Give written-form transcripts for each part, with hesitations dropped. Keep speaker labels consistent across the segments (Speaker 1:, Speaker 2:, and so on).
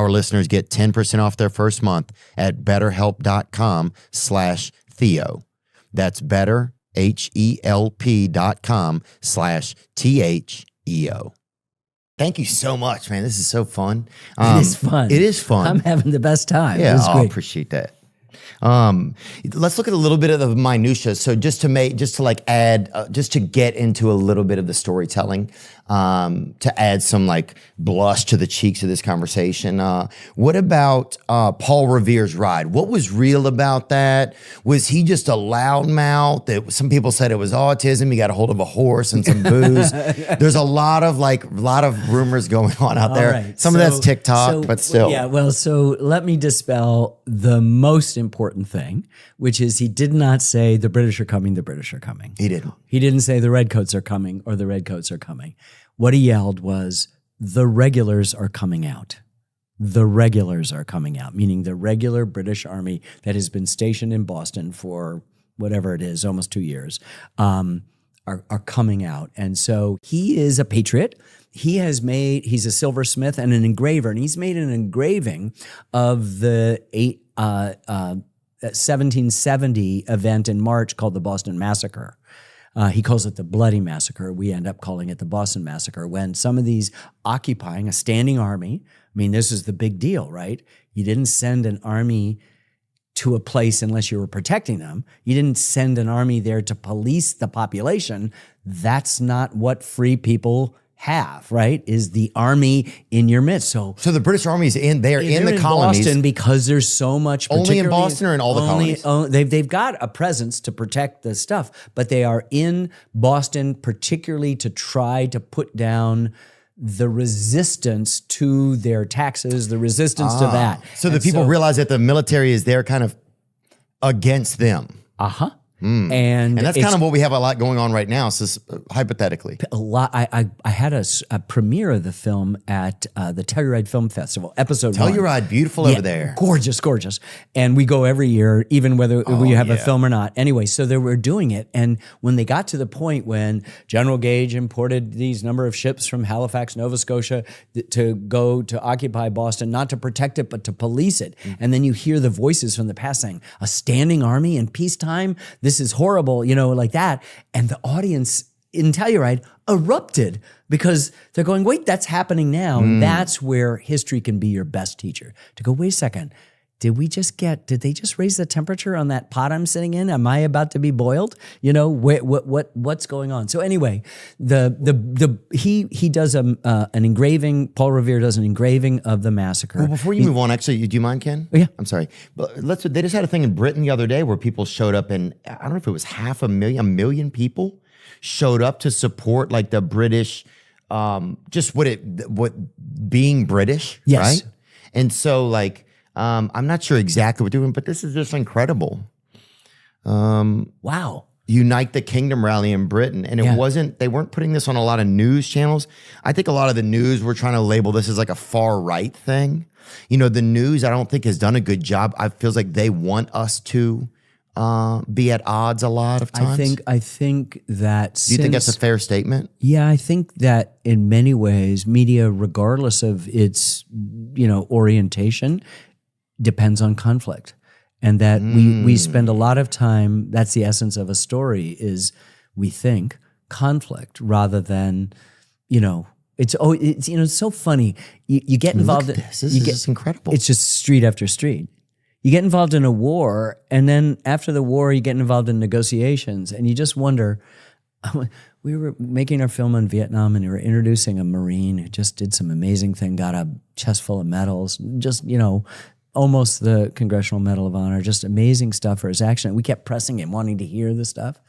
Speaker 1: Our listeners get 10% off their first month at betterhelp.com/Theo. That's betterhelp.com/THEO. Thank you so much, man. This is so fun.
Speaker 2: It is fun.
Speaker 1: It is fun.
Speaker 2: I'm having the best time.
Speaker 1: Yeah,
Speaker 2: It was
Speaker 1: I
Speaker 2: great.
Speaker 1: appreciate that. Let's look at a little bit of the minutia. So just to get into a little bit of the storytelling, to add some like blush to the cheeks of this conversation. What about Paul Revere's ride? What was real about that? Was he just a loudmouth? Some people said it was autism. He got a hold of a horse and some booze. There's a lot of rumors going on out there.
Speaker 2: Right.
Speaker 1: Some of that's TikTok, but still.
Speaker 2: Yeah, well, so let me dispel the most important thing, which is he did not say the British are coming, the British are coming.
Speaker 1: He didn't.
Speaker 2: He didn't say the redcoats are coming or the redcoats are coming. What he yelled was, the regulars are coming out. The regulars are coming out, meaning the regular British army that has been stationed in Boston for whatever it is, almost 2 years, are coming out. And so he is a patriot. He's a silversmith and an engraver, and he's made an engraving of the 1770 event in March called the Boston Massacre. He calls it the Bloody Massacre. We end up calling it the Boston Massacre, when some of these occupying a standing army, I mean, this is the big deal, right? You didn't send an army to a place unless you were protecting them. You didn't send an army there to police the population. That's not what free people have, right? Is the army in your midst. So
Speaker 1: the British Army is in the colonies.
Speaker 2: Boston, because there's so much.
Speaker 1: Only in Boston or in all the colonies?
Speaker 2: They've got a presence to protect the stuff, but they are in Boston particularly to try to put down the resistance to their taxes, the resistance to that.
Speaker 1: So the people realize that the military is there kind of against them.
Speaker 2: Uh-huh.
Speaker 1: And that's kind of what we have a lot going on right now. So hypothetically,
Speaker 2: a lot. I had a premiere of the film at the Telluride Film Festival, episode 1.
Speaker 1: Telluride, beautiful over there,
Speaker 2: gorgeous, and we go every year, even whether we have a film or not. Anyway, so they were doing it, and when they got to the point when General Gage imported these number of ships from Halifax, Nova Scotia, to go to occupy Boston, not to protect it but to police it, and then you hear the voices from the past saying, "A standing army in peacetime. This is horrible," like that. And the audience in Telluride erupted because they're going, wait, that's happening now. That's where history can be your best teacher. To go, wait a second, did they just raise the temperature on that pot I'm sitting in? Am I about to be boiled? What's going on? So anyway, he does an engraving. Paul Revere does an engraving of the massacre.
Speaker 1: Well, before you move on, actually, do you mind, Ken?
Speaker 2: Oh, yeah.
Speaker 1: I'm sorry. But they just had a thing in Britain the other day where people showed up, and I don't know if it was a million people showed up to support like the British, just what being British,
Speaker 2: yes.
Speaker 1: Right? And so like, I'm not sure exactly what they're doing, but this is just incredible.
Speaker 2: Wow.
Speaker 1: Unite the Kingdom rally in Britain. And they weren't putting this on a lot of news channels. I think a lot of the news were trying to label this as like a far right thing. The news, I don't think has done a good job. I feels like they want us to be at odds a lot of times.
Speaker 2: I think that.
Speaker 1: Do you think that's a fair statement?
Speaker 2: Yeah, I think that in many ways, media, regardless of its, orientation, depends on conflict. And that we spend a lot of time, that's the essence of a story, is we think conflict rather than, it's so funny. You get involved.
Speaker 1: Look at this. This is just incredible.
Speaker 2: It's just street after street. You get involved in a war, and then after the war, you get involved in negotiations, and you just wonder. We were making our film on Vietnam, and we were introducing a Marine who just did some amazing thing, got a chest full of medals, just, almost the Congressional Medal of Honor, just amazing stuff for his action. We kept pressing him, wanting to hear the stuff.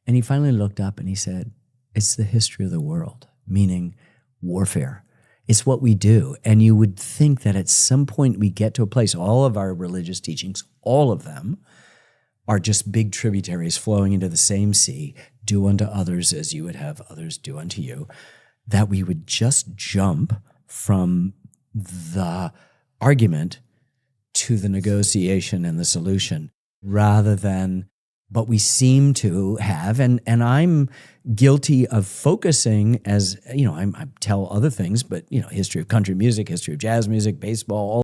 Speaker 2: And he finally looked up and he said, "It's the history of the world," meaning warfare. It's what we do. And you would think that at some point we get to a place, all of our religious teachings, all of them, are just big tributaries flowing into the same sea. Do unto others as you would have others do unto you. That we would just jump from the argument to the negotiation and the solution, rather than but we seem to have, and I'm guilty of focusing, as you know, I tell other things, but you know, history of country music, history of jazz music, baseball, all